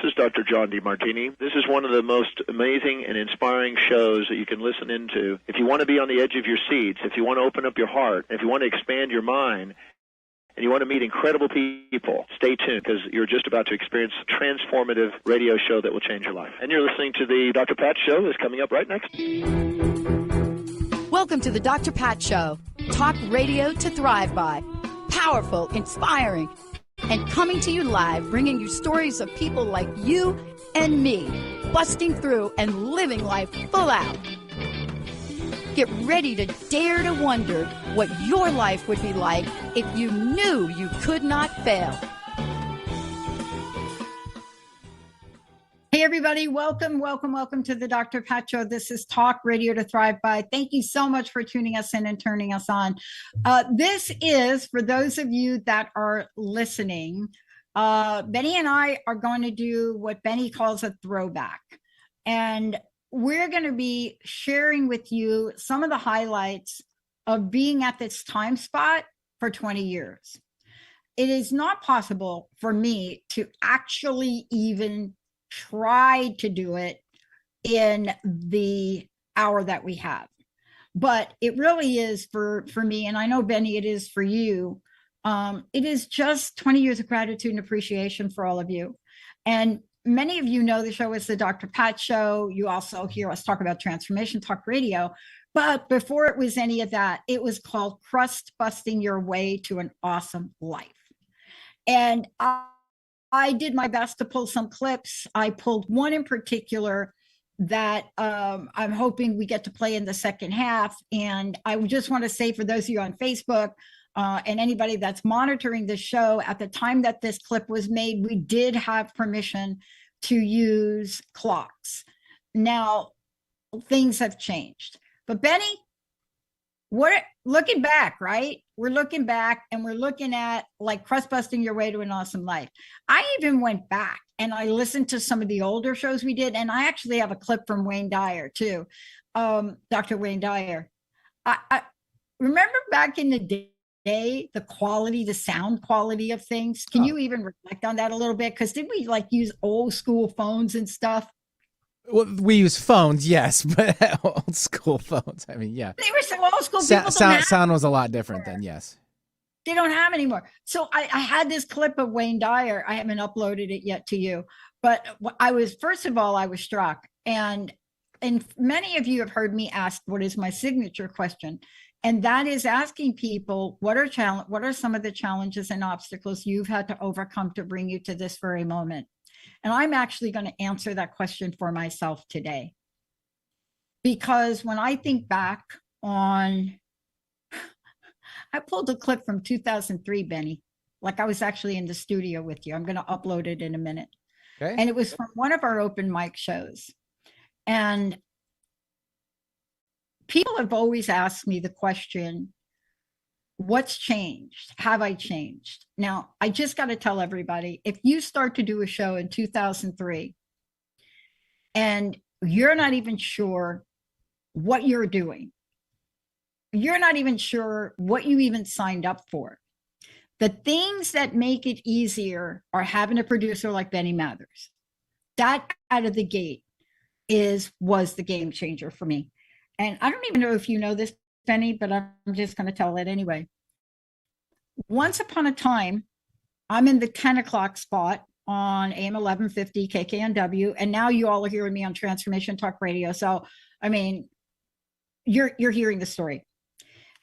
is Dr. John DeMartini. This is one of the most amazing and inspiring shows that you can listen into. If you want to be on the edge of your seats, if you want to open up your heart, if you want to expand your mind, and you want to meet incredible people, stay tuned, because you're just about to experience a transformative radio show that will change your life. And you're listening to the Dr. Pat Show that's coming up right next. Welcome to the Dr. Pat Show. Talk radio to thrive by. Powerful, inspiring, and coming to you live, bringing you stories of people like you and me, busting through and living life full out. Get ready to dare to wonder what your life would be like if you knew you could not fail. Hey, everybody. Welcome to the Dr. Pat Show. This is Talk Radio to Thrive By. Thank you so much for tuning us in and turning us on. This is, for those of you that are listening, Benny and I are going to do what Benny calls a throwback. And we're going to be sharing with you some of the highlights of being at this time spot for 20 years. It is not possible for me to actually even try to do it in the hour that we have. But it really is for me, and I know, Benny, it is for you. It is just 20 years of gratitude and appreciation for all of you. And many of you know the show is the Dr. Pat Show. You also hear us talk about Transformation Talk Radio. But before it was any of that, it was called Crust Busting Your Way to an Awesome Life. And I did my best to pull some clips. I pulled one in particular that I'm hoping we get to play in the second half. And I just want to say, for those of you on Facebook and anybody that's monitoring the show, at the time that this clip was made, we did have permission to use clocks. Now, things have changed. But Benny, looking back, right? We're looking back and we're looking at like crust busting your way to an awesome life. I even went back and I listened to some of the older shows we did. And I actually have a clip from Wayne Dyer too. Dr. Wayne Dyer. I remember back in the day, the quality, the sound quality of things. Can you even reflect on that a little bit? Because did we like use old school phones and stuff? Well, we use phones, yes, but old school phones. I mean, yeah. They were so old school. Sound was a lot different then, yes. They don't have anymore. So I had this clip of Wayne Dyer. I haven't uploaded it yet to you, but first of all, I was struck. And many of you have heard me ask, what is my signature question? And that is asking people, what are some of the challenges and obstacles you've had to overcome to bring you to this very moment? And I'm actually going to answer that question for myself today. Because when I think back on, I pulled a clip from 2003, Benny, like I was actually in the studio with you. I'm going to upload it in a minute. Okay. And it was from one of our open mic shows. And people have always asked me the question, what's changed? Have I changed? Now, I just got to tell everybody, if you start to do a show in 2003 and you're not even sure what you're doing, you're not even sure what you even signed up for, the things that make it easier are having a producer like Benny Mathers. That out of the gate was the game changer for me. And I don't even know if you know this, Benny, but I'm just going to tell it anyway. Once upon a time, I'm in the 10 o'clock spot on AM 1150 KKNW, and now you all are hearing me on Transformation Talk Radio. So, I mean, you're hearing the story.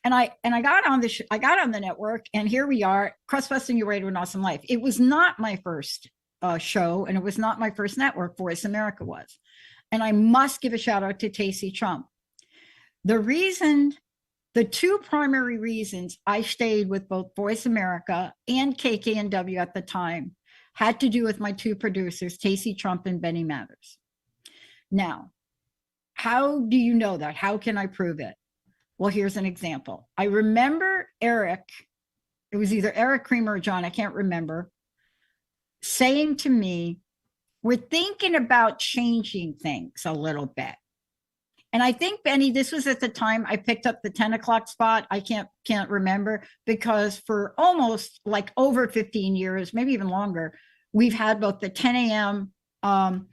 And I got on I got on the network, and here we are, crust busting your way to an awesome life. It was not my first show, and it was not my first network. Voice America was, and I must give a shout out to Tacey Trump. The two primary reasons I stayed with both Voice America and KKNW at the time had to do with my two producers, Tacey Trump and Benny Mathers. Now, how do you know that? How can I prove it? Well, here's an example. I remember Eric, it was either Eric Creamer or John, I can't remember, saying to me, we're thinking about changing things a little bit. And I think, Benny, this was at the time I picked up the 10 o'clock spot. I can't remember, because for almost like over 15 years, maybe even longer, we've had both the 10 a.m. and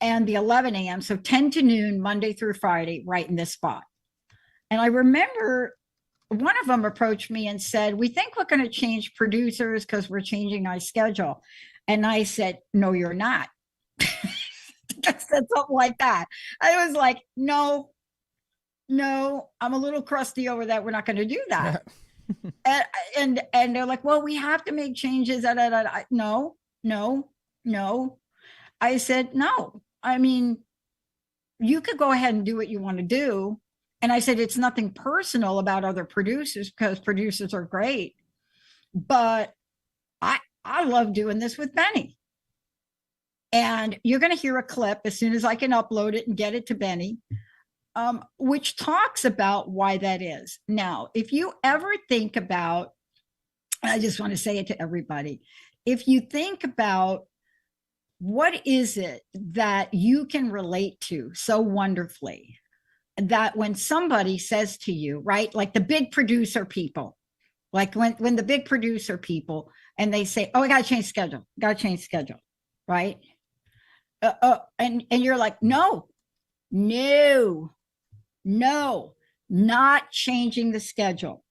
the 11 a.m. So 10 to noon, Monday through Friday, right in this spot. And I remember one of them approached me and said, we think we're going to change producers because we're changing our schedule. And I said, no, you're not. I said something like that. I was like, no, I'm a little crusty over that. We're not going to do that. and they're like, well, we have to make changes. No. I said, no. I mean, you could go ahead and do what you want to do. And I said, it's nothing personal about other producers because producers are great. But I love doing this with Benny. And you're going to hear a clip as soon as I can upload it and get it to Benny, which talks about why that is. Now, if you ever think about, I just want to say it to everybody, if you think about what is it that you can relate to so wonderfully, that when somebody says to you, right, like the big producer people, like when the big producer people, and they say, oh, I got to change schedule, right? And you're like, no, not changing the schedule.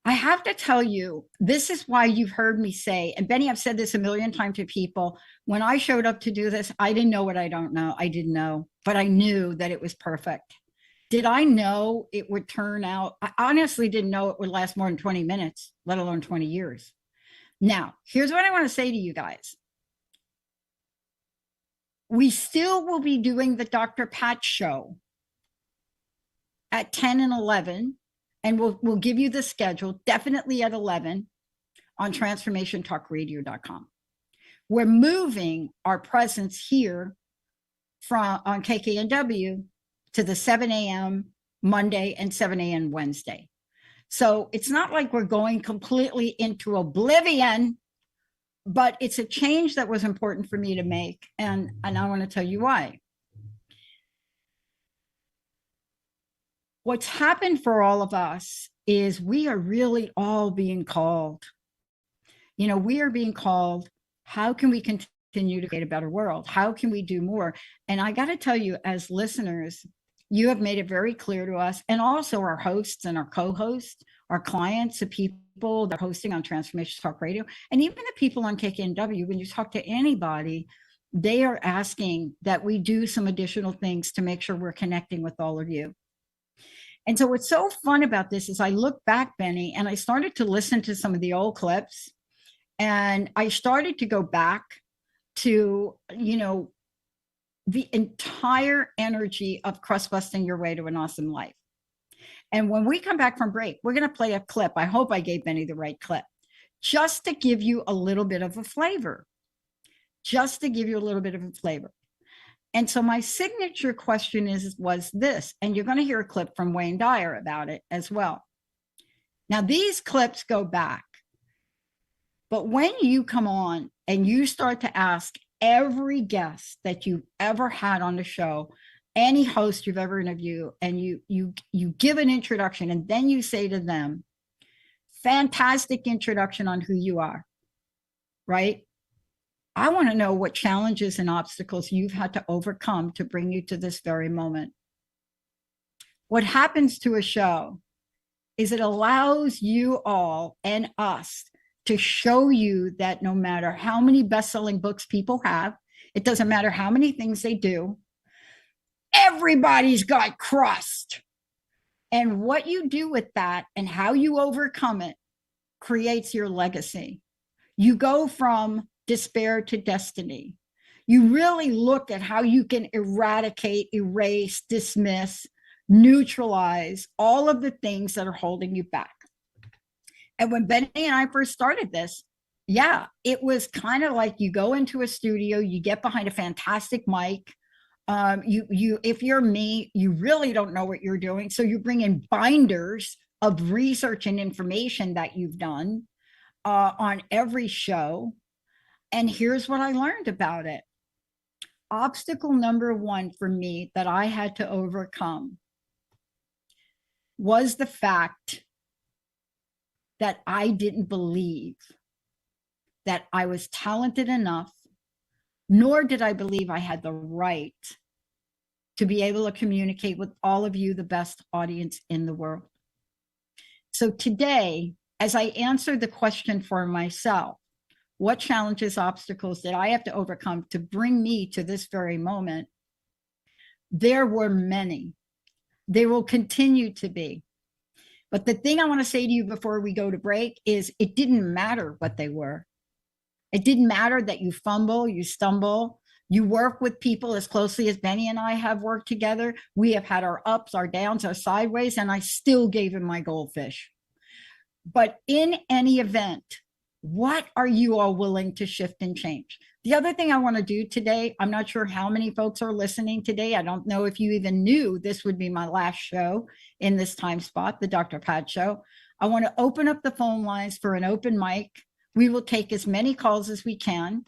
I have to tell you, this is why you've heard me say, and Benny, I've said this a million times to people, when I showed up to do this, I didn't know what I don't know. I didn't know, but I knew that it was perfect. Did I know it would turn out? I honestly didn't know it would last more than 20 minutes, let alone 20 years. Now, here's what I want to say to you guys. We still will be doing the Dr. Pat show at 10 and 11, and we'll give you the schedule, definitely at 11 on transformationtalkradio.com. We're moving our presence here on KKNW to the 7 a.m. Monday and 7 a.m. Wednesday. So it's not like we're going completely into oblivion, but it's a change that was important for me to make. And I want to tell you why. What's happened for all of us is we are really all being called. You know, we are being called. How can we continue to create a better world? How can we do more? And I got to tell you, as listeners, you have made it very clear to us, and also our hosts and our co-hosts, our clients, the people that are hosting on Transformation Talk Radio, and even the people on KKNW, when you talk to anybody, they are asking that we do some additional things to make sure we're connecting with all of you. And so what's so fun about this is I look back, Benny, and I started to listen to some of the old clips, and I started to go back to, you know, the entire energy of crust busting your way to an awesome life. And when we come back from break, we're going to play a clip. I hope I gave Benny the right clip, just to give you a little bit of a flavor, And so my signature question was this, and you're going to hear a clip from Wayne Dyer about it as well. Now, these clips go back, but when you come on and you start to ask every guest that you've ever had on the show, any host you've ever interviewed, and you give an introduction, and then you say to them, fantastic introduction on who you are, right? I want to know what challenges and obstacles you've had to overcome to bring you to this very moment. What happens to a show is it allows you all and us to show you that no matter how many best-selling books people have, it doesn't matter how many things they do, everybody's got crust. And what you do with that and how you overcome it creates your legacy. You go from despair to destiny. You really look at how you can eradicate, erase, dismiss, neutralize all of the things that are holding you back. And when Benny and I first started this, yeah, it was kind of like you go into a studio, you get behind a fantastic mic. If you're me, you really don't know what you're doing. So you bring in binders of research and information that you've done on every show. And here's what I learned about it. Obstacle number one for me that I had to overcome was the fact that I didn't believe that I was talented enough, nor did I believe I had the right to be able to communicate with all of you, the best audience in the world. So today, as I answer the question for myself, what challenges, obstacles did I have to overcome to bring me to this very moment? There were many. There will continue to be. But the thing I want to say to you before we go to break is it didn't matter what they were. It didn't matter that you fumble, you stumble, you work with people as closely as Benny and I have worked together. We have had our ups, our downs, our sideways, and I still gave him my goldfish. But in any event, what are you all willing to shift and change? The other thing I want to do today, I'm not sure how many folks are listening today. I don't know if you even knew this would be my last show in this time spot, the Dr. Pat Show. I want to open up the phone lines for an open mic. We will take as many calls as we can.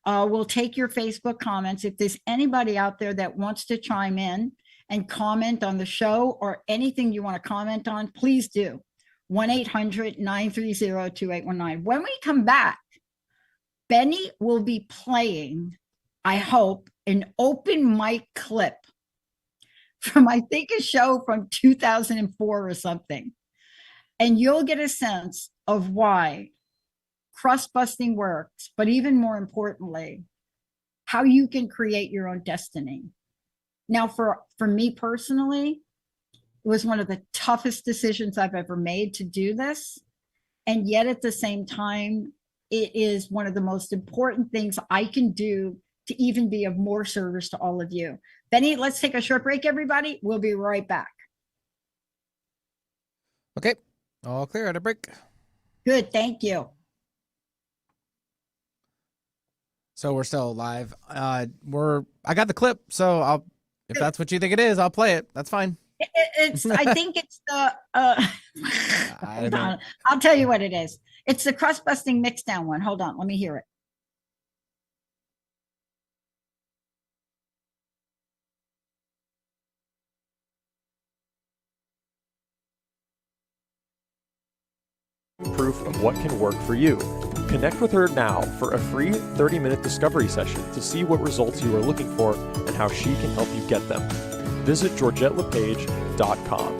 We'll take your Facebook comments. If there's anybody out there that wants to chime in and comment on the show or anything you want to comment on, please do. 1-800-930-2819. When we come back, Benny will be playing, I hope, an open mic clip from, I think, a show from 2004 or something. And you'll get a sense of why crust busting works, but even more importantly, how you can create your own destiny. Now, for me personally, it was one of the toughest decisions I've ever made to do this. And yet at the same time, it is one of the most important things I can do to even be of more service to all of you. Benny, let's take a short break, everybody. We'll be right back. Okay, all clear at a break. Good, thank you. So we're still live. I got the clip, so if that's what you think it is, I'll play it. That's fine. I think it's the hold on. I'll tell you what it is. It's the crust busting mix down one. Hold on, let me hear it. Proof of what can work for you. Connect with her now for a free 30-minute discovery session to see what results you are looking for and how she can help you get them. Visit GeorgetteLePage.com.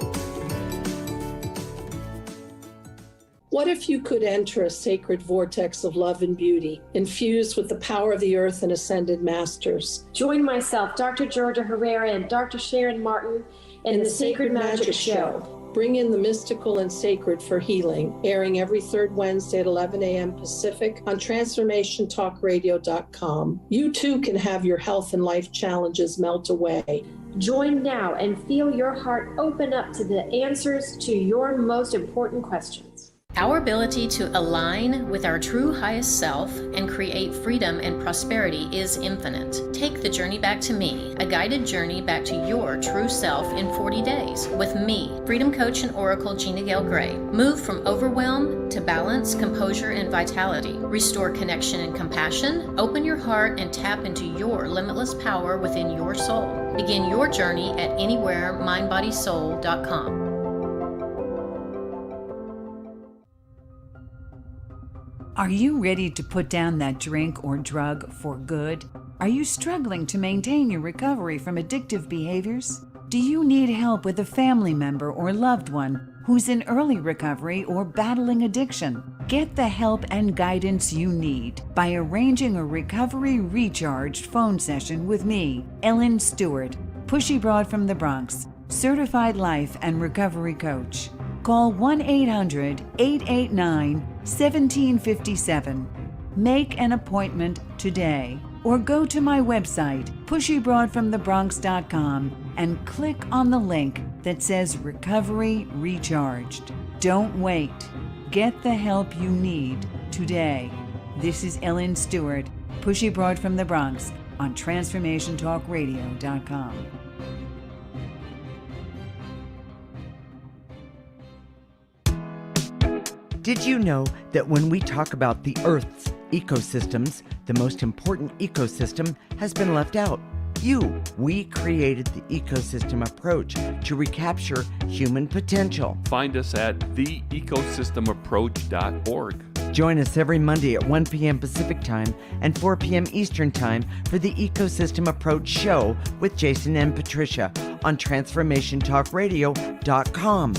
What if you could enter a sacred vortex of love and beauty, infused with the power of the earth and ascended masters? Join myself, Dr. Georgia Herrera, and Dr. Sharon Martin in the Sacred Magic Show. Bring in the mystical and sacred for healing, airing every third Wednesday at 11 a.m. Pacific on TransformationTalkRadio.com. You too can have your health and life challenges melt away. Join now and feel your heart open up to the answers to your most important questions. Our ability to align with our true highest self and create freedom and prosperity is infinite. Take the journey back to me, a guided journey back to your true self in 40 days with me, Freedom Coach and Oracle Gina Gale Gray. Move from overwhelm to balance, composure, and vitality. Restore connection and compassion. Open your heart and tap into your limitless power within your soul. Begin your journey at anywheremindbodysoul.com. Are you ready to put down that drink or drug for good? Are you struggling to maintain your recovery from addictive behaviors? Do you need help with a family member or loved one who's in early recovery or battling addiction? Get the help and guidance you need by arranging a recovery recharged phone session with me, Ellen Stewart, Pushy Broad from the Bronx, certified life and recovery coach. Call 1-800-889-1757. Make an appointment today or go to my website, pushybroadfromthebronx.com, and click on the link that says Recovery Recharged. Don't wait. Get the help you need today. This is Ellen Stewart, Pushy Broad from the Bronx on TransformationTalkRadio.com. Did you know that when we talk about the Earth's ecosystems, the most important ecosystem has been left out? We created the ecosystem approach to recapture human potential. Find us at theecosystemapproach.org. Join us every Monday at 1 p.m. Pacific Time and 4 p.m. Eastern Time for the Ecosystem Approach Show with Jason and Patricia on TransformationTalkRadio.com.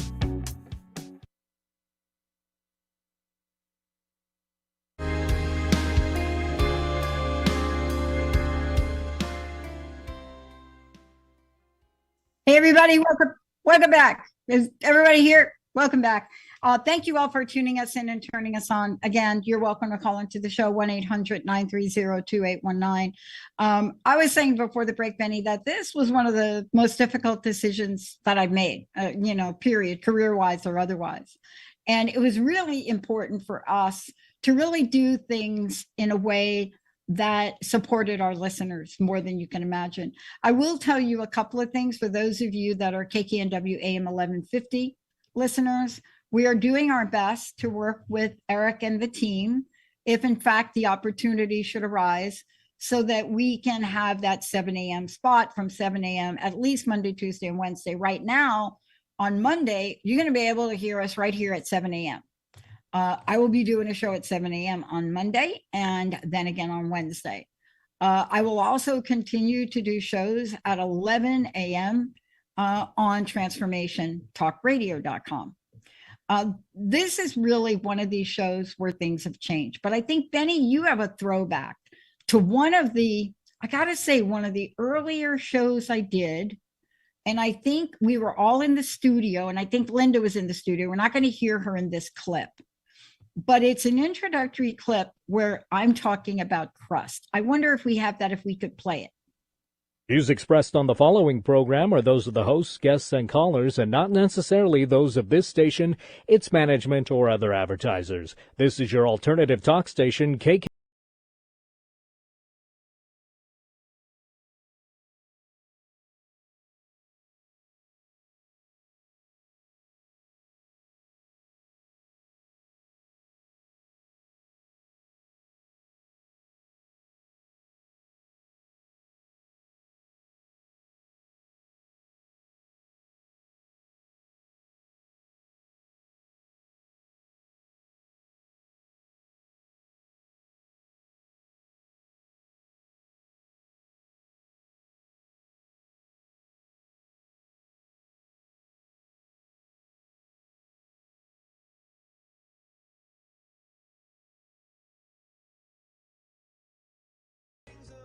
Hey, everybody, welcome back. Is everybody here? Welcome back. Thank you all for tuning us in and turning us on. Again, you're welcome to call into the show, 1-800-930-2819. I was saying before the break, Benny, that this was one of the most difficult decisions that I've made, period, career-wise or otherwise. And it was really important for us to really do things in a way that supported our listeners more than you can imagine. I will tell you a couple of things for those of you that are KKNW AM 1150 listeners. We are doing our best to work with Eric and the team, if in fact the opportunity should arise, so that we can have that 7 a.m. spot from 7 a.m. at least Monday, Tuesday, and Wednesday. Right now, on Monday, you're going to be able to hear us right here at 7 a.m. I will be doing a show at 7 a.m. on Monday and then again on Wednesday. I will also continue to do shows at 11 a.m. On transformationtalkradio.com. This is really one of these shows where things have changed. But I think, Benny, you have a throwback to one of the earlier shows I did. And I think we were all in the studio, and I think Linda was in the studio. We're not going to hear her in this clip. But it's an introductory clip where I'm talking about crust. I wonder if we have that, if we could play it. Views expressed on the following program are those of the hosts, guests, and callers, and not necessarily those of this station, its management, or other advertisers. This is your alternative talk station, KK.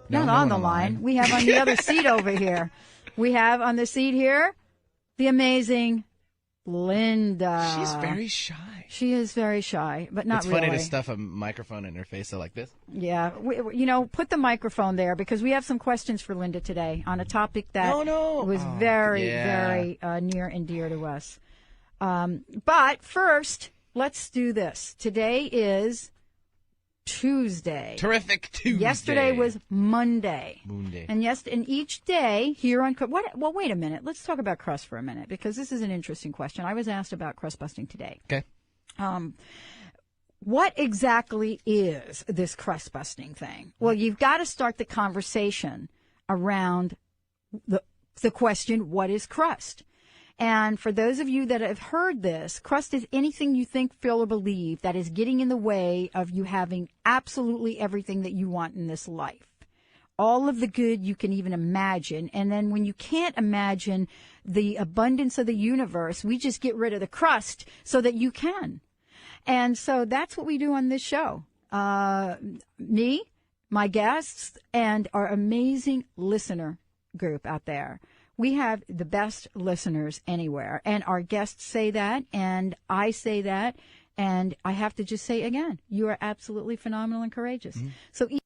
Not on the line. We have on the other seat over here. We have on the seat here the amazing Linda. She's very shy. She is very shy, but not really. It's funny to stuff a microphone in her face like this. Yeah. Put the microphone there because we have some questions for Linda today on a topic that was very near and dear to us. But first, let's do this. Today is Tuesday. Terrific Tuesday. Yesterday was Monday. Monday. And each day here on well, wait a minute. Let's talk about crust for a minute because this is an interesting question. I was asked about crust busting today. Okay. What exactly is this crust busting thing? Well, you've got to start the conversation around the question, what is crust? And for those of you that have heard this, crust is anything you think, feel, or believe that is getting in the way of you having absolutely everything that you want in this life. All of the good you can even imagine. And then when you can't imagine the abundance of the universe, we just get rid of the crust so that you can. And so that's what we do on this show. Me, my guests, and our amazing listener group out there. We have the best listeners anywhere, and our guests say that, and I say that, and I have to just say again, you are absolutely phenomenal and courageous. Mm-hmm.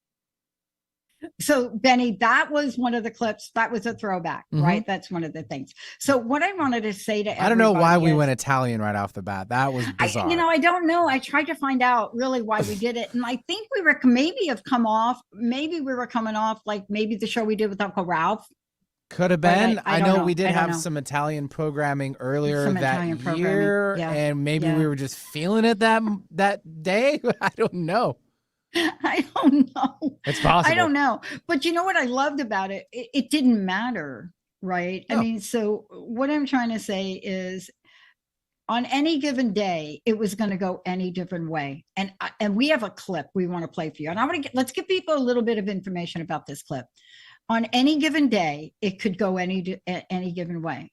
So, Benny, that was one of the clips. That was a throwback, right? That's one of the things. So what I wanted to say to everybody, I don't know why we went Italian right off the bat. That was bizarre. I don't know. I tried to find out really why we did it. And I think we were coming off like maybe the show we did with Uncle Ralph. Could have been. I know we did have some Italian programming earlier that year, and maybe we were just feeling it that day. I don't know. I don't know. It's possible. I don't know. But you know what I loved about it? It didn't matter, right? No. I mean, so what I'm trying to say is on any given day, it was going to go any different way. And we have a clip we want to play for you. And let's give people a little bit of information about this clip. On any given day, it could go any given way.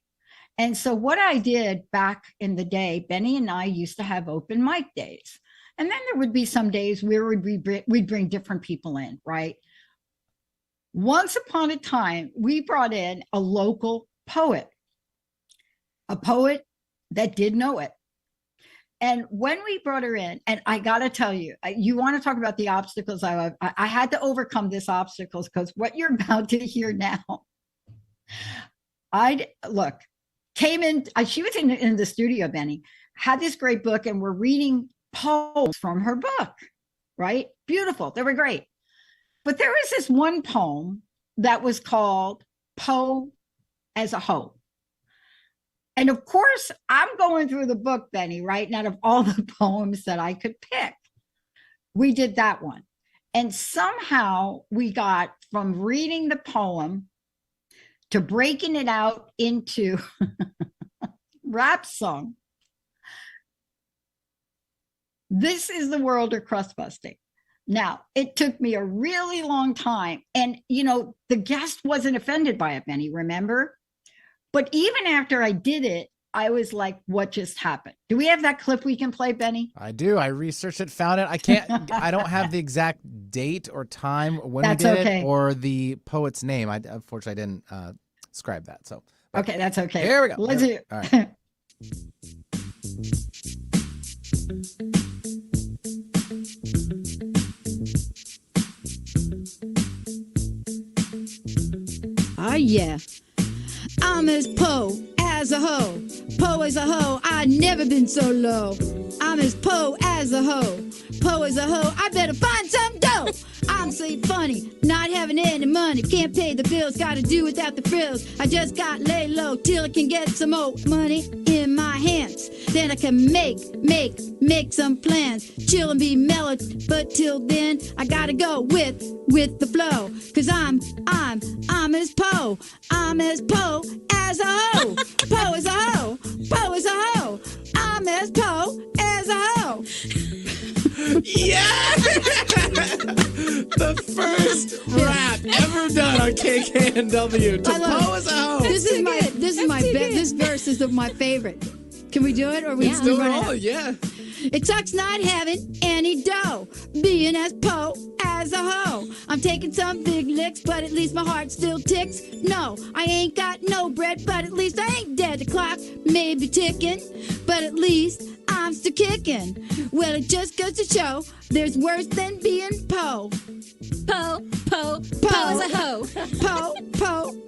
And so what I did back in the day, Benny and I used to have open mic days. And then there would be some days where we'd bring different people in, right? Once upon a time, we brought in a local poet, a poet that did know it. And when we brought her in, and I got to tell you, you want to talk about the obstacles I had to overcome these obstacles, because what you're about to hear now, came in, she was in the studio, Benny, had this great book, and we're reading poems from her book, right? Beautiful. They were great. But there was this one poem that was called Poe as a Hoe. And of course, I'm going through the book, Benny, right? And out of all the poems that I could pick, we did that one. And somehow we got from reading the poem to breaking it out into rap song. This is the world of crust busting. Now, it took me a really long time. And, the guest wasn't offended by it, Benny, remember? But even after I did it, I was like, what just happened? Do we have that clip we can play, Benny? I do. I researched it, found it. I don't have the exact date or time when that's we did okay. it or the poet's name. I unfortunately didn't scribe that. So okay, that's okay. Here we go. Let's do it. All right. Oh, yeah. I'm as Poe as a hoe. Poe as a hoe. I never been so low. I'm as Poe as a hoe. Poe as a hoe. I better find some dough. I'm so funny, not having any money. Can't pay the bills, gotta do without the frills. I just got lay low till I can get some more money in my hands. Then I can make some plans. Chill and be mellow, but till then I gotta go with the flow. Cause I'm as Poe. I'm as Poe as a hoe. Poe as a hoe. Poe as a hoe. I'm as Poe as a hoe. Yeah! The first rap ever done on KKNW to Poe as a hoe. This verse is my favorite. Can we do it? Or we still rolling? Yeah. It sucks not having any dough, being as Poe as a hoe. I'm taking some big licks, but at least my heart still ticks. No, I ain't got no bread, but at least I ain't dead. The clock may be ticking, but at least I'm still kicking. Well, it just goes to show there's worse than being Poe. Poe as a hoe.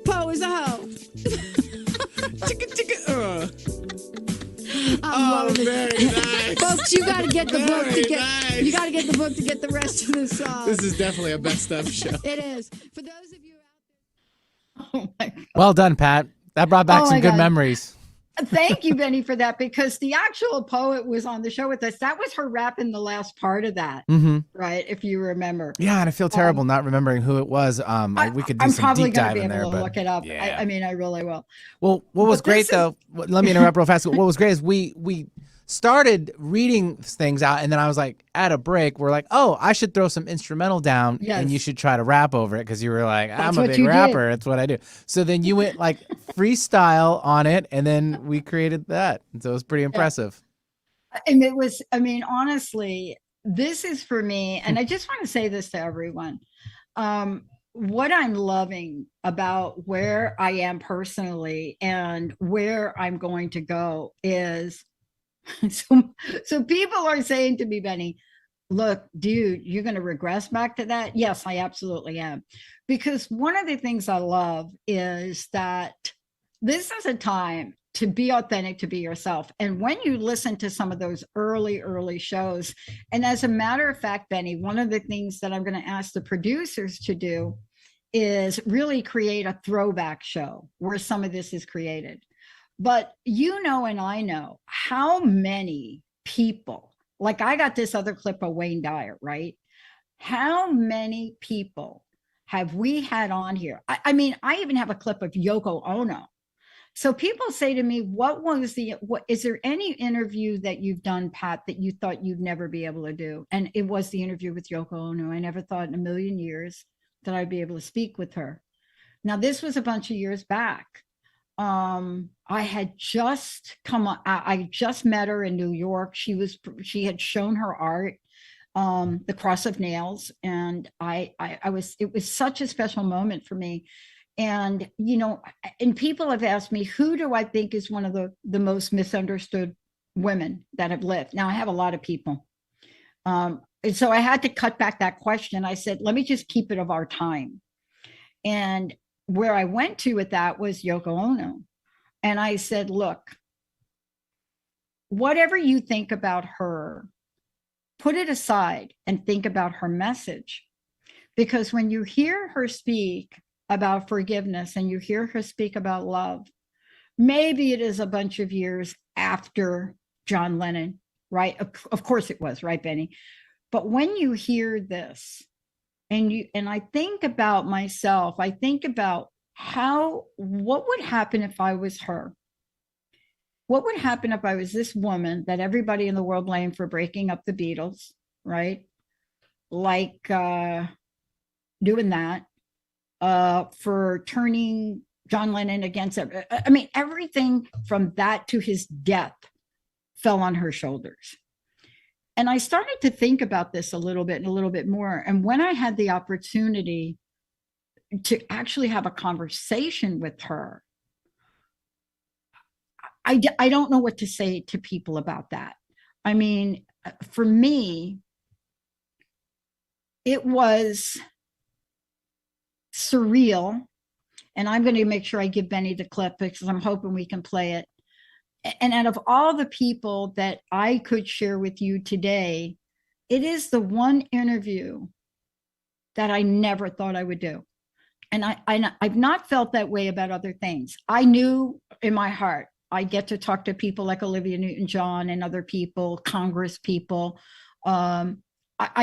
Poe as a hoe. Oh, very nice. Folks, you gotta get the book to get. You gotta get the book to get the rest of the song. This is definitely a best of show. It is. For those of you out there. Oh my God. Well done, Pat. That brought back some good memories. Thank you, Benny, for that, because the actual poet was on the show with us. That was her rap in the last part of that, right? If you remember. Yeah, and I feel terrible not remembering who it was. We could do some deep dive in there, but look it up. Yeah. I mean, I really will. Well, what was great though? Let me interrupt real fast. What was great is we started reading things out, and then I was like, at a break, we're like, oh, I should throw some instrumental down, and you should try to rap over it, because you were like, I'm a big rapper. That's what I do. So then you went like freestyle on it, and then we created that. And so it was pretty impressive. And it was, I mean, honestly, this is for me, and I just want to say this to everyone. What I'm loving about where I am personally and where I'm going to go is, so people are saying to me, Benny, look, dude, you're going to regress back to that? Yes, I absolutely am. Because one of the things I love is that this is a time to be authentic, to be yourself. And when you listen to some of those early shows, and as a matter of fact, Benny, one of the things that I'm going to ask the producers to do is really create a throwback show where some of this is created. But and I know how many people, like I got this other clip of Wayne Dyer, right? How many people have we had on here? I mean, I even have a clip of Yoko Ono. So people say to me, what is there any interview that you've done, Pat, that you thought you'd never be able to do? And it was the interview with Yoko Ono. I never thought in a million years that I'd be able to speak with her. Now, this was a bunch of years back. I had just I just met her in New York. She had shown her art, The Cross of Nails. And it was such a special moment for me. And, and people have asked me, who do I think is one of the most misunderstood women that have lived? Now, I have a lot of people. And so I had to cut back that question. I said, let me just keep it of our time. And where I went to with that was Yoko Ono. And I said, look, whatever you think about her, put it aside and think about her message. Because when you hear her speak about forgiveness and you hear her speak about love, maybe it is a bunch of years after John Lennon, right? Of course it was, right, Benny? But when you hear this, and I think about myself, I think about what would happen if I was her? What would happen if I was this woman that everybody in the world blamed for breaking up the Beatles, right? Like doing that, for turning John Lennon against everything from that to his death fell on her shoulders. And I started to think about this a little bit more. And when I had the opportunity to actually have a conversation with her, I don't know what to say to people about that. I mean, for me, it was surreal. And I'm going to make sure I give Benny the clip because I'm hoping we can play it. And out of all the people that I could share with you today, it is the one interview that I never thought I would do. And I've not felt that way about other things. I knew in my heart, I get to talk to people like Olivia Newton-John and other people, Congress people. I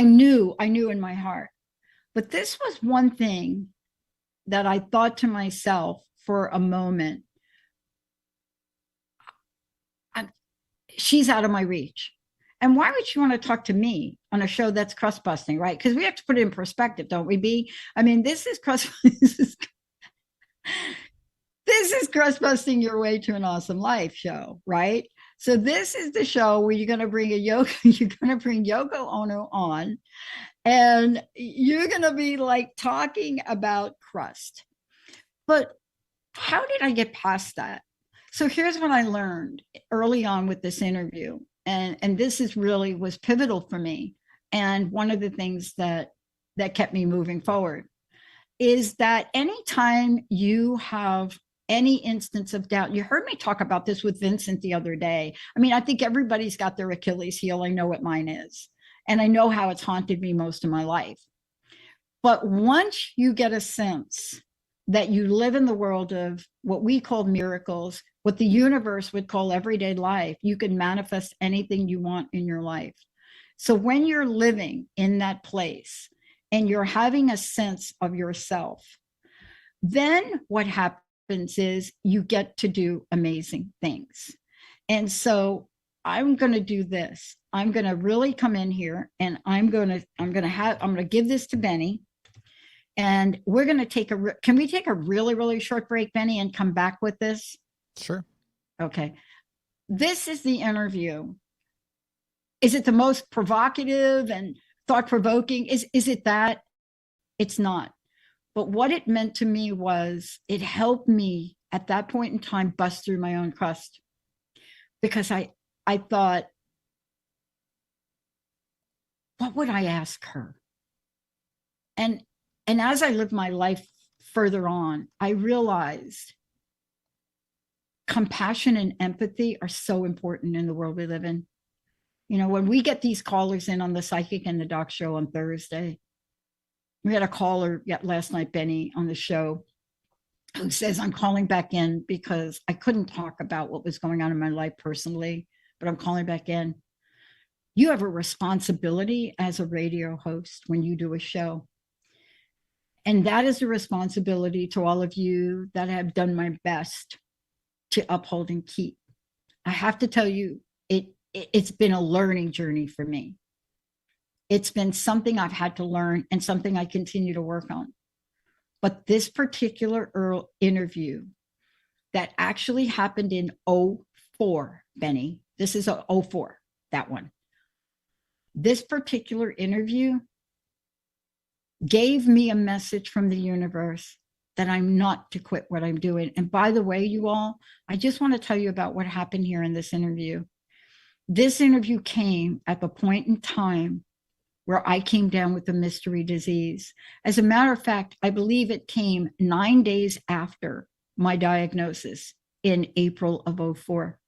knew in my heart. But this was one thing that I thought to myself for a moment, she's out of my reach. And why would you want to talk to me on a show that's crust busting, right? Because we have to put it in perspective, don't we, B? I mean, this is crust busting your way to an awesome life show, right? So this is the show where you're going to bring Yoko Ono on, and you're going to be like talking about crust. But how did I get past that? So here's what I learned early on with this interview. And this was pivotal for me. And one of the things that kept me moving forward is that anytime you have any instance of doubt, you heard me talk about this with Vincent the other day. I mean, I think everybody's got their Achilles heel. I know what mine is. And I know how it's haunted me most of my life. But once you get a sense that you live in the world of what we call miracles, what the universe would call everyday life, you can manifest anything you want in your life. So when you're living in that place and you're having a sense of yourself, then what happens is you get to do amazing things. And so I'm going to do this. I'm going to really come in here and I'm going to give this to Benny. And we're going to can we take a really, really short break, Benny, and come back with this? Sure. Okay. This is the interview. Is it the most provocative and thought-provoking? Is it that? It's not. But what it meant to me was it helped me at that point in time bust through my own crust. Because I thought, what would I ask her? And as I lived my life further on, I realized compassion and empathy are so important in the world we live in. You know, when we get these callers in on the Psychic and the Doc show on Thursday, we had a caller last night, Benny, on the show who says, I'm calling back in because I couldn't talk about what was going on in my life personally, but I'm calling back in. You have a responsibility as a radio host when you do a show. And that is a responsibility to all of you that have done my best to uphold and keep. I have to tell you, it's been a learning journey for me. It's been something I've had to learn and something I continue to work on. But this particular interview that actually happened in 04, Benny, this is a 04, that one. This particular interview gave me a message from the universe that I'm not to quit what I'm doing. And by the way, you all, I just want to tell you about what happened here in this interview. This interview came at the point in time where I came down with a mystery disease. As a matter of fact, I believe it came 9 days after my diagnosis in April of 04.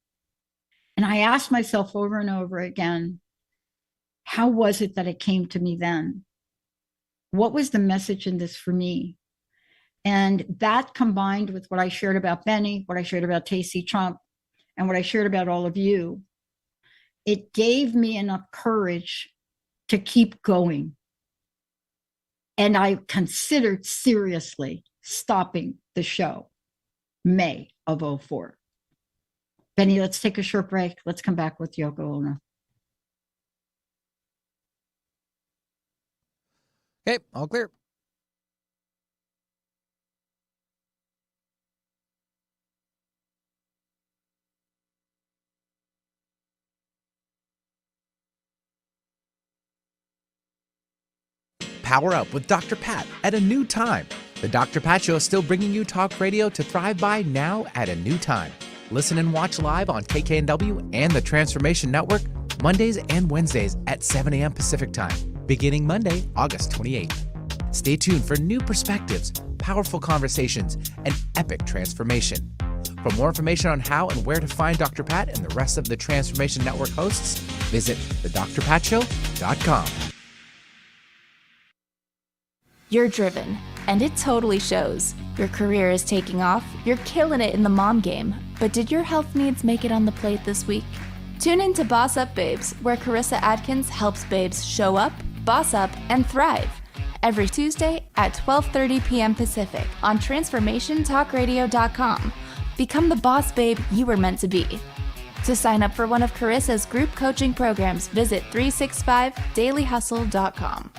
And I asked myself over and over again, how was it that it came to me then? What was the message in this for me? And that combined with what I shared about Benny, what I shared about Tacey Trump, and what I shared about all of you, it gave me enough courage to keep going. And I considered seriously stopping the show, May of 04. Benny, let's take a short break. Let's come back with Yoko Ono. Okay, all clear. Power up with Dr. Pat at a new time. The Dr. Pat Show is still bringing you talk radio to thrive by now at a new time. Listen and watch live on KKNW and the Transformation Network Mondays and Wednesdays at 7 a.m. Pacific Time, beginning Monday, August 28th. Stay tuned for new perspectives, powerful conversations, and epic transformation. For more information on how and where to find Dr. Pat and the rest of the Transformation Network hosts, visit thedrpatshow.com. You're driven, and it totally shows. Your career is taking off, you're killing it in the mom game, but did your health needs make it on the plate this week? Tune in to Boss Up Babes, where Carissa Adkins helps babes show up, boss up, and thrive. Every Tuesday at 12:30 p.m. Pacific on TransformationTalkRadio.com. Become the boss babe you were meant to be. To sign up for one of Carissa's group coaching programs, visit 365dailyhustle.com.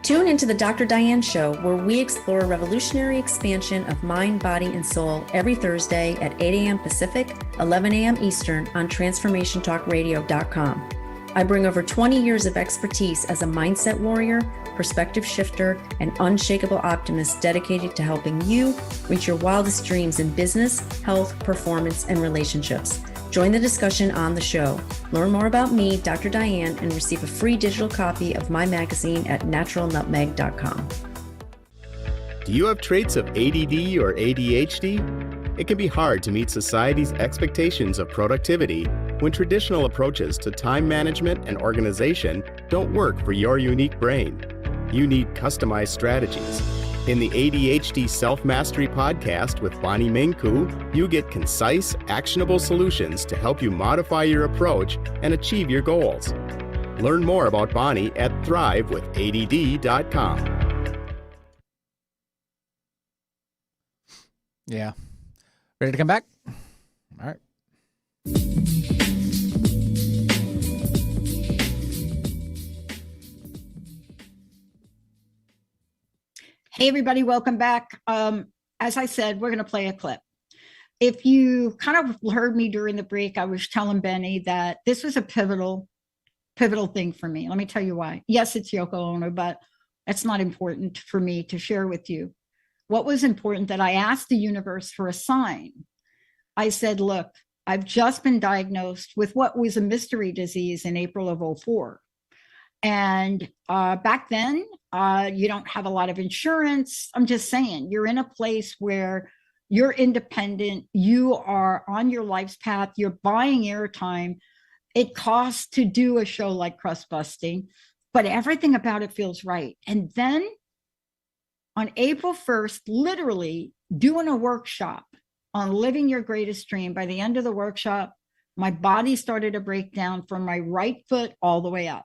Tune into the Dr. Diane Show, where we explore revolutionary expansion of mind, body, and soul every Thursday at 8 a.m. Pacific, 11 a.m. Eastern on TransformationTalkRadio.com. I bring over 20 years of expertise as a mindset warrior, perspective shifter, and unshakable optimist dedicated to helping you reach your wildest dreams in business, health, performance, and relationships. Join the discussion on the show. Learn more about me, Dr. Diane, and receive a free digital copy of my magazine at naturalnutmeg.com. Do you have traits of ADD or ADHD? It can be hard to meet society's expectations of productivity when traditional approaches to time management and organization don't work for your unique brain. You need customized strategies. In the ADHD Self-Mastery Podcast with Bonnie Minku, you get concise, actionable solutions to help you modify your approach and achieve your goals. Learn more about Bonnie at thrivewithadd.com. Yeah. Ready to come back? All right. Hey, everybody, welcome back. As I said, we're going to play a clip. If you kind of heard me during the break, I was telling Benny that this was a pivotal thing for me. Let me tell you why. Yes, it's Yoko Ono, but that's not important for me to share with you. What was important that I asked the universe for a sign. I said, look, I've just been diagnosed with what was a mystery disease in April of 04. And back then, you don't have a lot of insurance. I'm just saying, you're in a place where you're independent. You are on your life's path. You're buying airtime. It costs to do a show like Crust Busting, but everything about it feels right. And then on April 1st, literally doing a workshop on living your greatest dream. By the end of the workshop, my body started to break down from my right foot all the way up.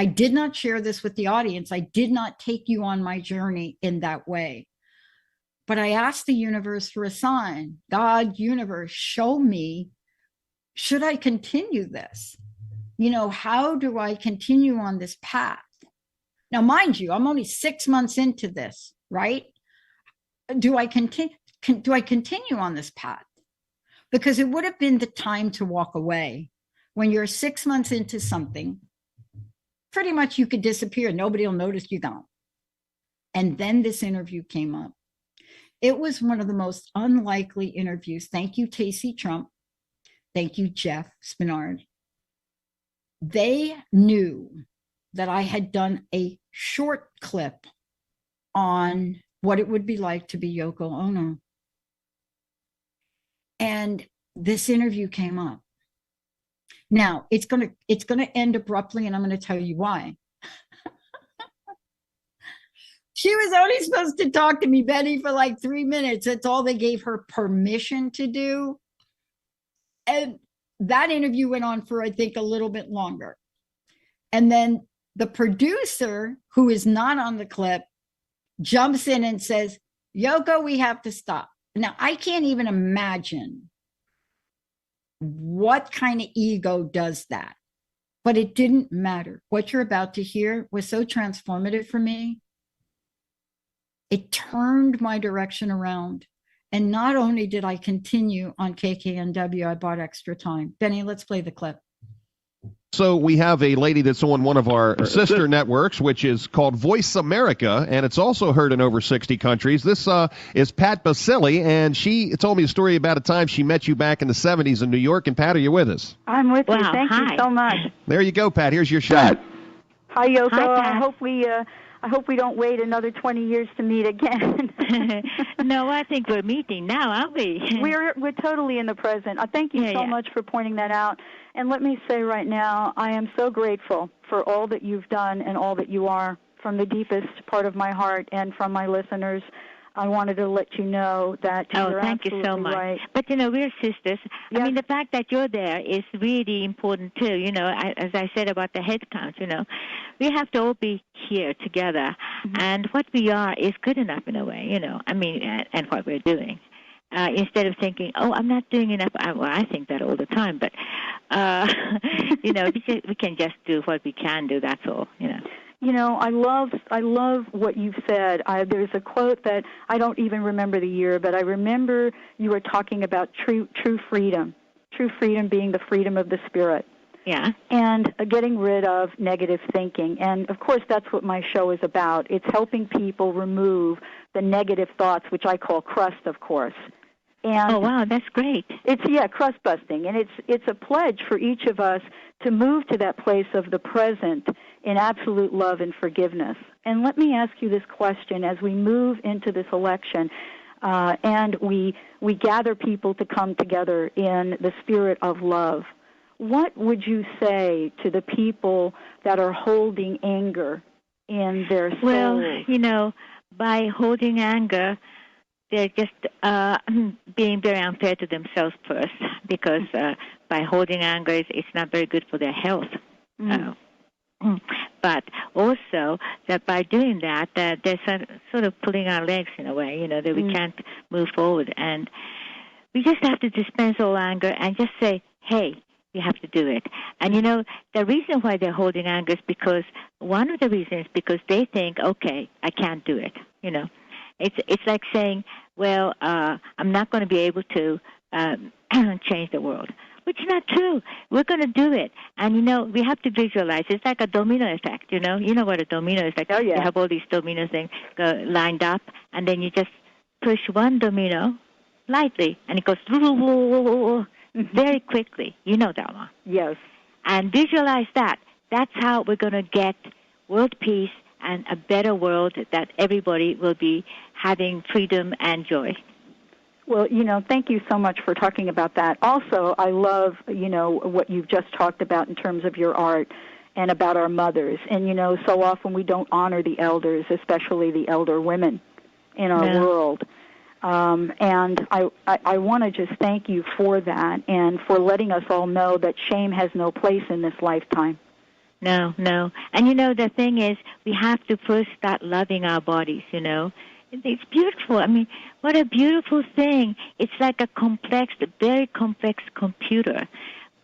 I did not share this with the audience. I did not take you on my journey in that way. But I asked the universe for a sign. God, universe, show me, should I continue this? How do I continue on this path? Now, mind you, I'm only 6 months into this, right? Do I continue on this path? Because it would have been the time to walk away. When you're 6 months into something, pretty much you could disappear. Nobody will notice you gone. And then this interview came up. It was one of the most unlikely interviews. Thank you, Tacey Trump. Thank you, Jeff Spinard. They knew that I had done a short clip on what it would be like to be Yoko Ono. And this interview came up. Now, it's going to end abruptly, and I'm going to tell you why. She was only supposed to talk to me, Betty, for like 3 minutes. That's all they gave her permission to do. And that interview went on for, I think, a little bit longer. And then the producer, who is not on the clip, jumps in and says, Yoko, we have to stop. Now, I can't even imagine what kind of ego does that. But it didn't matter. What you're about to hear was so transformative for me. It turned my direction around. And not only did I continue on KKNW, I bought extra time. Benny, let's play the clip. So we have a lady that's on one of our sister networks, which is called Voice America, and it's also heard in over 60 countries. This is Pat Baselli, and she told me a story about a time she met you back in the 70s in New York. And Pat, are you with us? I'm with you. Thank you so much. There you go, Pat. Here's your shot. Hi, Yoko. Hi, Pat. I hope we don't wait another 20 years to meet again. No, I think we're meeting now, aren't we? We're totally in the present. Thank you so much for pointing that out. And let me say right now, I am so grateful for all that you've done and all that you are from the deepest part of my heart and from my listeners. I wanted to let you know that you're thank you so much. Right. But, we're sisters. I mean, the fact that you're there is really important, too. As I said about the head count, we have to all be here together. Mm-hmm. And what we are is good enough in a way, and what we're doing. Instead of thinking, I'm not doing enough. I think that all the time. But, we can just do what we can do. That's all, I love what you've said. There's a quote that I don't even remember the year, but I remember you were talking about true freedom. True freedom being the freedom of the spirit. Yeah. And getting rid of negative thinking. And, of course, that's what my show is about. It's helping people remove the negative thoughts, which I call crust, of course. And oh, wow, that's great. It's, crust busting. And it's a pledge for each of us to move to that place of the present in absolute love and forgiveness. And let me ask you this question as we move into this election and we gather people to come together in the spirit of love. What would you say to the people that are holding anger in their souls? Well, by holding anger, they're just being very unfair to themselves first, because by holding anger, it's not very good for their health. But also that by doing that, they're sort of pulling our legs in a way, that we can't move forward. And we just have to dispense all anger and just say, hey, you have to do it. And, the reason why they're holding anger is because one of the reasons is because they think, okay, I can't do it, It's like saying, well, I'm not going to be able to change the world, which is not true. We're going to do it. And, we have to visualize. It's like a domino effect, You know what a domino is like. Oh, yeah. You have all these domino things lined up, and then you just push one domino lightly, and it goes very quickly. You know that one. Yes. And visualize that. That's how we're going to get world peace and a better world that everybody will be having freedom and joy. Well, thank you so much for talking about that. Also, I love, what you've just talked about in terms of your art and about our mothers. And, so often we don't honor the elders, especially the elder women in our world. And I want to just thank you for that and for letting us all know that shame has no place in this lifetime. No. And, the thing is, we have to first start loving our bodies, It's beautiful. I mean, what a beautiful thing. It's like a very complex computer,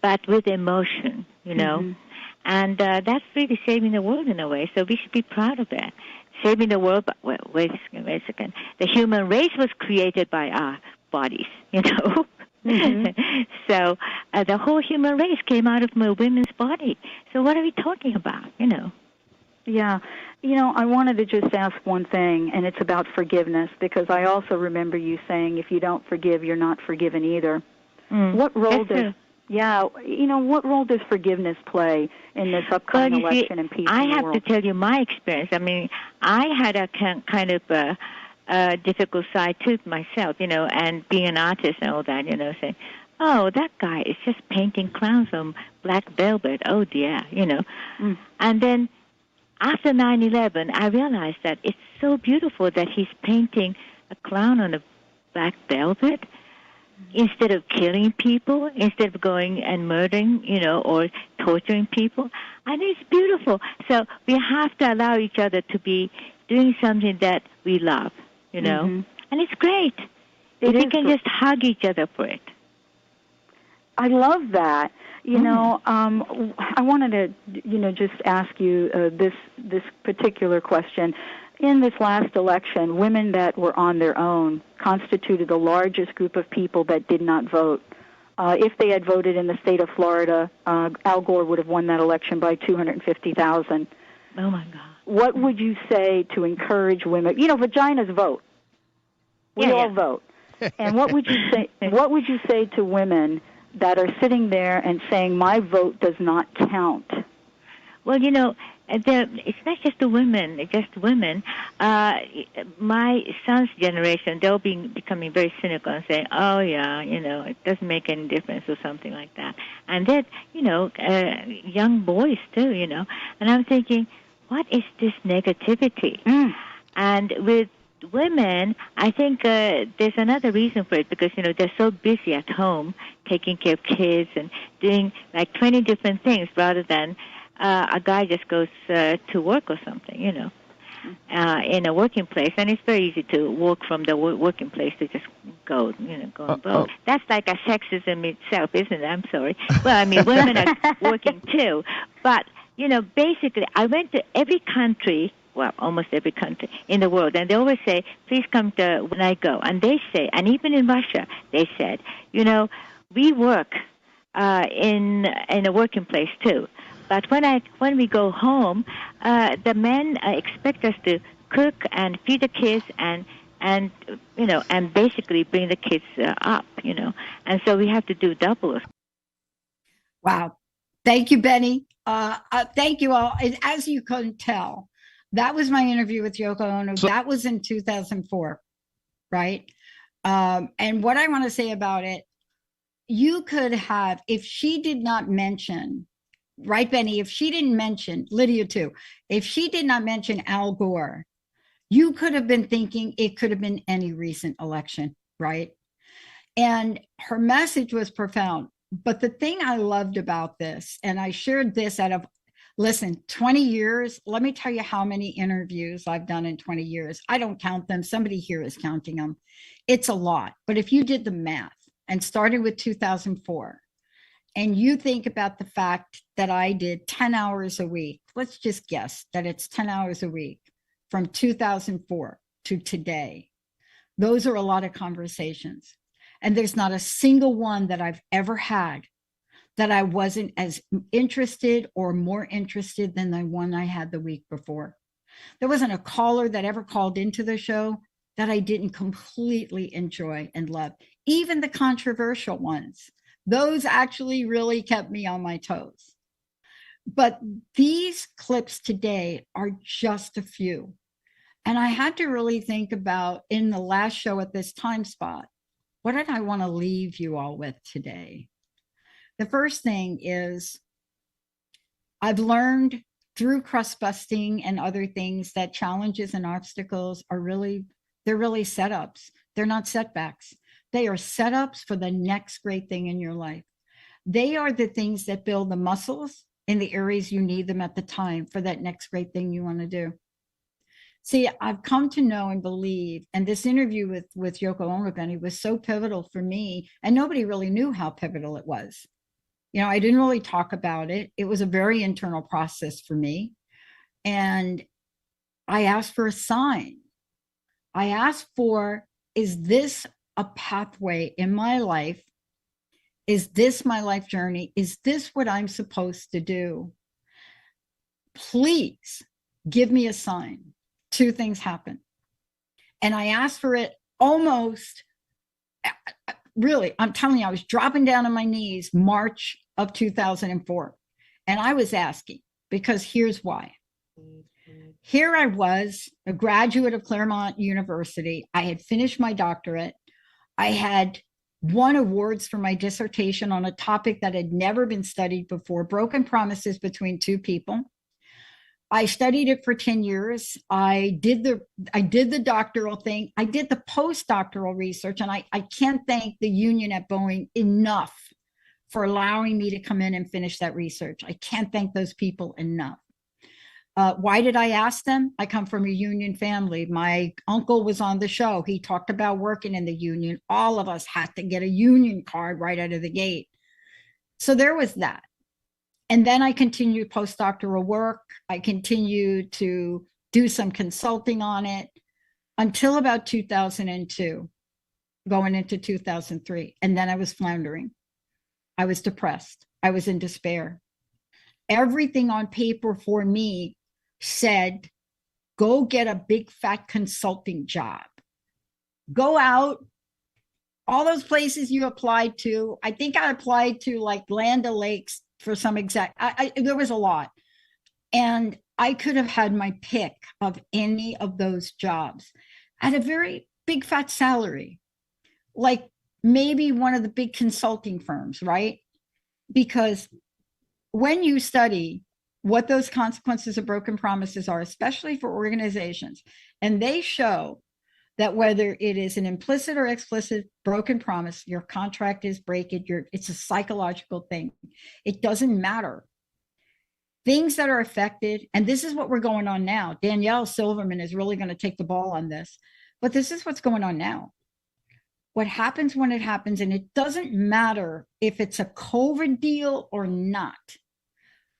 but with emotion, you know. Mm-hmm. And that's really saving the world in a way, so we should be proud of that. Saving the world, but wait a second. The human race was created by our bodies, you know. Mm-hmm. So the whole human race came out of a women's body. So what are we talking about, you know? Yeah. You know, I wanted to just ask one thing, and it's about forgiveness, because I also remember you saying if you don't forgive, you're not forgiven either. What role what role does forgiveness play in this upcoming election and peace in the world? I have to tell you my experience. I mean, I had a kind of a difficult side to myself, you know, and being an artist and all that, you know, saying, oh, that guy is just painting clowns on black velvet. Oh, dear, you know. And then after 9/11, I realized that it's so beautiful that he's painting a clown on a black velvet instead of killing people, instead of going and murdering, you know, or torturing people. And it's beautiful. So we have to allow each other to be doing something that we love, you know. Mm-hmm. And it's great. If we can just hug each other for it. I love that. You know, I wanted to, you know, just ask you this particular question. In this last election, women that were on their own constituted the largest group of people that did not vote. If they had voted in the state of Florida, Al Gore would have won that election by 250,000. Oh, my God. What would you say to encourage women? You know, vaginas vote. We all vote. And what would you say? What would you say to women that are sitting there and saying, my vote does not count? Well, you know, it's not just the women, my son's generation, they'll be becoming very cynical and saying, oh, yeah, you know, it doesn't make any difference or something like that. And then, you know, young boys, too, you know. And I'm thinking, what is this negativity? And with women, I think there's another reason for it, because, you know, they're so busy at home taking care of kids and doing like 20 different things rather than a guy just goes to work or something, you know, in a working place. And it's very easy to walk from the working place to just go, you know, go and blow. That's like a sexism itself, isn't it? I'm sorry. Well, I mean, women are working too. But, you know, basically, I went to every country, well, almost every country in the world, and they always say, please come to when I go. And they say, and even in Russia, they said, you know, we work in a working place too. But when we go home, the men expect us to cook and feed the kids and you know, and basically bring the kids up, you know. And so we have to do double. Wow. Thank you, Benny. Thank you all. And as you couldn't tell, that was my interview with Yoko Ono. That was in 2004, right? And what I want to say about it, you could have, if she did not mention, right, Benny, if she didn't mention, Lydia too, if she did not mention Al Gore, you could have been thinking it could have been any recent election, right? And her message was profound. But the thing I loved about this, and I shared this out of, listen, 20 years, let me tell you how many interviews I've done in 20 years. I don't count them. Somebody here is counting them. It's a lot. But if you did the math and started with 2004, and you think about the fact that I did 10 hours a week, let's just guess that it's 10 hours a week from 2004 to today. Those are a lot of conversations. And there's not a single one that I've ever had that I wasn't as interested or more interested than the one I had the week before. There wasn't a caller that ever called into the show that I didn't completely enjoy and love. Even the controversial ones, those actually really kept me on my toes. But these clips today are just a few. And I had to really think about, in the last show at this time spot, what did I want to leave you all with today? The first thing is, I've learned through crust busting and other things that challenges and obstacles are really, they're really setups. They're not setbacks. They are setups for the next great thing in your life. They are the things that build the muscles in the areas you need them at the time for that next great thing you want to do. See, I've come to know and believe, and this interview with Yoko Ono, Benny, was so pivotal for me, and nobody really knew how pivotal it was. You know, I didn't really talk about it. It was a very internal process for me. And I asked for a sign. I asked for, is this a pathway in my life? Is this my life journey? Is this what I'm supposed to do? Please give me a sign. Two things happened. And I asked for it almost, really, I'm telling you, I was dropping down on my knees March of 2004. And I was asking, because here's why. Here I was, a graduate of Claremont University. I had finished my doctorate. I had won awards for my dissertation on a topic that had never been studied before, broken promises between two people. I studied it for 10 years. I did the doctoral thing. I did the postdoctoral research, and I can't thank the union at Boeing enough for allowing me to come in and finish that research. I can't thank those people enough. Why did I ask them? I come from a union family. My uncle was on the show. He talked about working in the union. All of us had to get a union card right out of the gate. So there was that. And then I continued postdoctoral work. I continued to do some consulting on it until about 2002, going into 2003. And then I was floundering. I was depressed. I was in despair. Everything on paper for me said, go get a big fat consulting job. Go out, all those places you applied to. I think I applied to like Land O'Lakes for some exact, there was a lot. And I could have had my pick of any of those jobs at a very big fat salary, like maybe one of the big consulting firms, right? Because when you study what those consequences of broken promises are, especially for organizations, and they show that whether it is an implicit or explicit broken promise, your contract is breakage, it's a psychological thing. It doesn't matter. Things that are affected, and this is what we're going on now. Danielle Silverman is really going to take the ball on this, but this is what's going on now. What happens when it happens, and it doesn't matter if it's a COVID deal or not,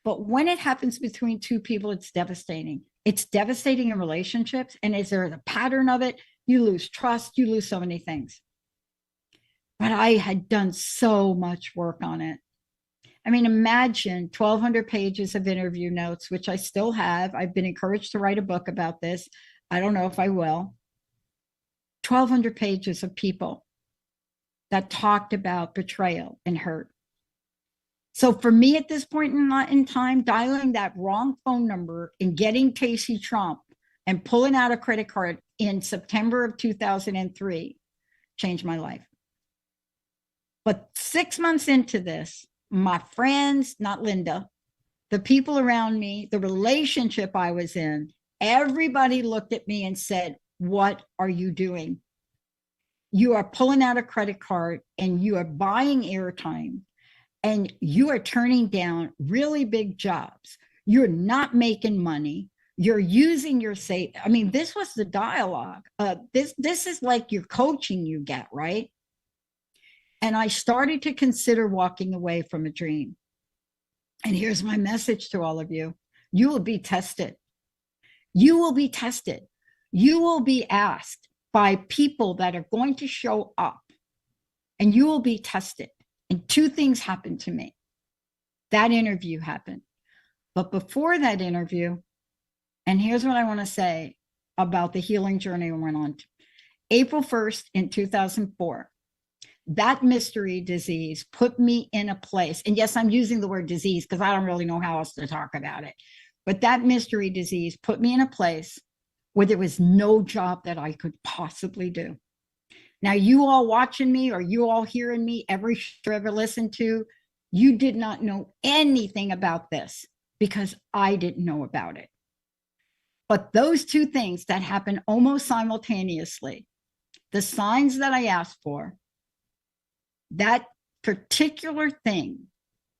but when it happens between two people, it's devastating. It's devastating in relationships, and is there a pattern of it? You lose trust, you lose so many things. But I had done so much work on it. I mean, imagine 1,200 pages of interview notes, which I still have. I've been encouraged to write a book about this. I don't know if I will. 1,200 pages of people that talked about betrayal and hurt. So for me at this point in time, dialing that wrong phone number and getting Casey Trump and pulling out a credit card in September of 2003 changed my life. But 6 months into this, my friends, not Linda, the people around me, the relationship I was in, everybody looked at me and said, what are you doing? You are pulling out a credit card and you are buying airtime and you are turning down really big jobs. You're not making money. You're using your I mean, this was the dialogue. This is like your coaching you get, right? And I started to consider walking away from a dream. And here's my message to all of you. You will be tested. You will be tested. You will be asked by people that are going to show up, and you will be tested. And two things happened to me. That interview happened. But before that interview, and here's what I want to say about the healing journey I went on. April 1st in 2004, that mystery disease put me in a place. And yes, I'm using the word disease because I don't really know how else to talk about it. But that mystery disease put me in a place where there was no job that I could possibly do. Now, you all watching me or you all hearing me, every show I ever listened to, you did not know anything about this because I didn't know about it. But those two things that happened almost simultaneously, the signs that I asked for, that particular thing,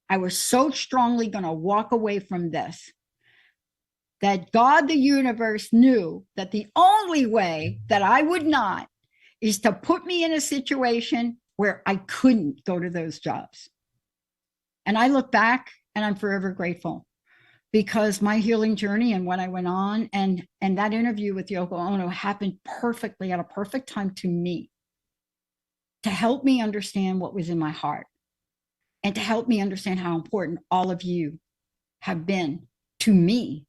I was so strongly going to walk away from this that God, the universe, knew that the only way that I would not is to put me in a situation where I couldn't go to those jobs. And I look back and I'm forever grateful, because my healing journey and what I went on and that interview with Yoko Ono happened perfectly at a perfect time to me, to help me understand what was in my heart and to help me understand how important all of you have been to me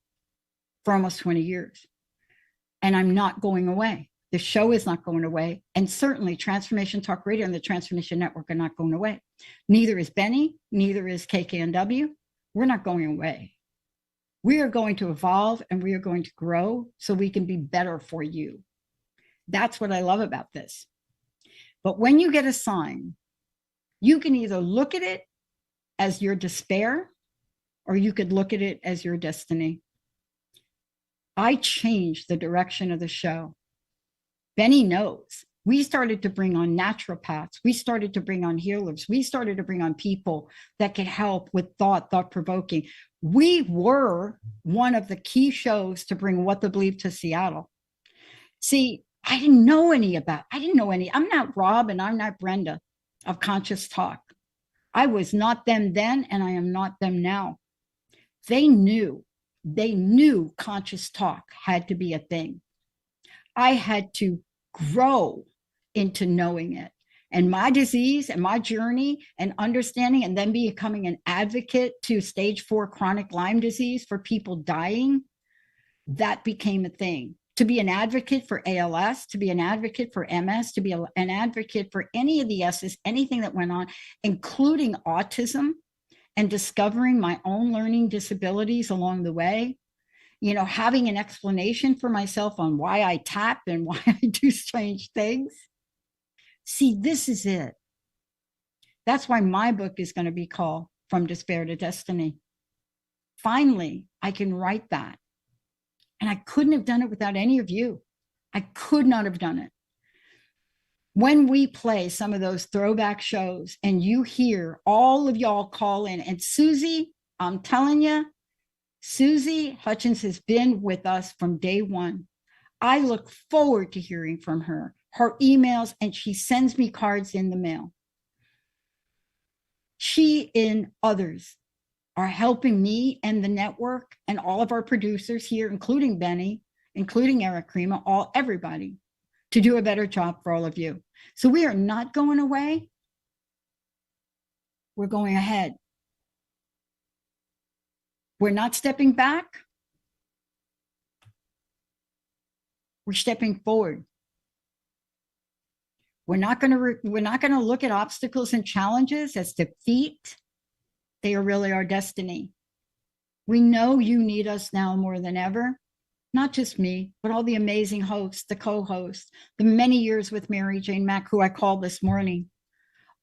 for almost 20 years. And I'm not going away. The show is not going away. And certainly Transformation Talk Radio and the Transformation Network are not going away. Neither is Benny, neither is KKNW. We're not going away. We are going to evolve and we are going to grow so we can be better for you. That's what I love about this. But when you get a sign, you can either look at it as your despair or you could look at it as your destiny. I changed the direction of the show. Benny knows. We started to bring on naturopaths. We started to bring on healers. We started to bring on people that could help with thought-provoking. We were one of the key shows to bring What the Believe to Seattle. See, I didn't know any. I'm not Rob and I'm not Brenda of Conscious Talk. I was not them then and I am not them now. They knew Conscious Talk had to be a thing. I had to grow into knowing it. And my disease and my journey and understanding and then becoming an advocate to stage 4 chronic Lyme disease for people dying, that became a thing. To be an advocate for ALS, to be an advocate for MS, to be an advocate for any of the S's, anything that went on, including autism and discovering my own learning disabilities along the way. Having an explanation for myself on why I tap and why I do strange things. See, this is it. That's why my book is going to be called From Despair to Destiny. Finally, I can write that. And I couldn't have done it without any of you. I could not have done it. When we play some of those throwback shows and you hear all of y'all call in, and Susie, I'm telling you, Susie Hutchins has been with us from day one. I look forward to hearing from her emails, and she sends me cards in the mail. She and others are helping me and the network and all of our producers here, including Benny, including Eric Crema, everybody, to do a better job for all of you. So we are not going away. We're going ahead. We're not stepping back. We're stepping forward. We're not going to look at obstacles and challenges as defeat. They are really our destiny. We know you need us now more than ever. Not just me, but all the amazing hosts, the co-hosts, the many years with Mary Jane Mack, who I called this morning.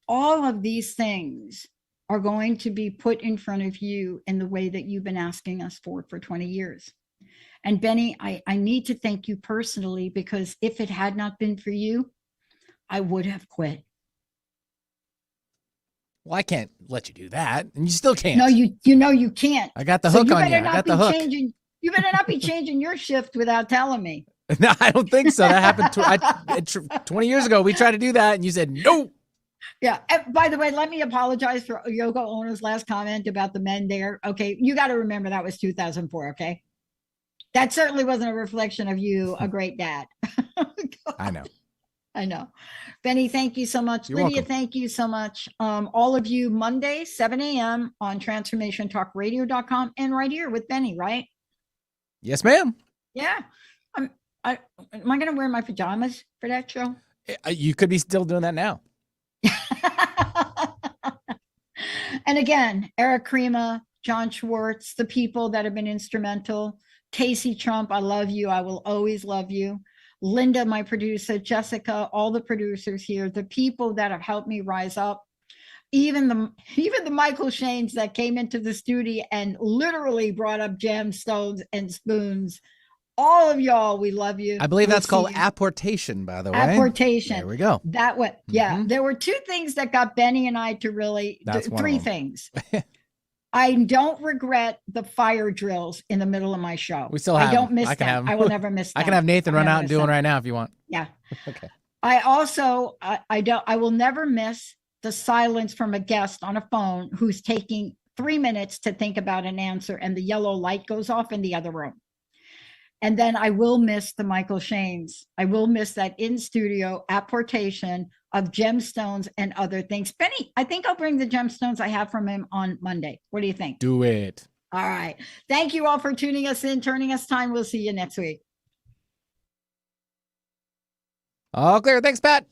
All of these things are going to be put in front of you in the way that you've been asking us for 20 years. And Benny, I need to thank you personally, because if it had not been for you, I would have quit. Well, I can't let you do that, and you still can't. No, you can't. I got the hook on you. I got the hook. You better not be changing your shift without telling me. No, I don't think so. That happened 20 years ago. We tried to do that, and you said no. Yeah. By the way, let me apologize for Yoko Ono's last comment about the men there. Okay, you got to remember that was 2004. Okay, that certainly wasn't a reflection of you, a great dad. I know. Benny, thank you so much. You're Lydia, welcome. Thank you so much. All of you, Monday, 7 a.m. on transformationtalkradio.com and right here with Benny, right? Yes, ma'am. Yeah. Am I going to wear my pajamas for that show? You could be still doing that now. And again, Eric Crema, John Schwartz, the people that have been instrumental. Casey Trump, I love you. I will always love you. Linda, my producer, Jessica, all the producers here, the people that have helped me rise up, even the Michael Shanes that came into the studio and literally brought up gemstones and spoons. All of y'all, we love you. I believe that's called apportation, by the way. Apportation. There we go. That way. Yeah. There were two things that got Benny and I to really, three things. I don't regret the fire drills in the middle of my show. We still have I don't them. miss I can them. have them. I will never miss them. I can have Nathan run out and do one right now if you want. Yeah. Okay. I also, I will never miss the silence from a guest on a phone who's taking 3 minutes to think about an answer and the yellow light goes off in the other room. And then I will miss the Michael Shanes. I will miss that in-studio apportation of gemstones and other things. Benny, I think I'll bring the gemstones I have from him on Monday. What do you think? Do it. All right. Thank you all for tuning us in, turning us time. We'll see you next week. All clear. Thanks, Pat.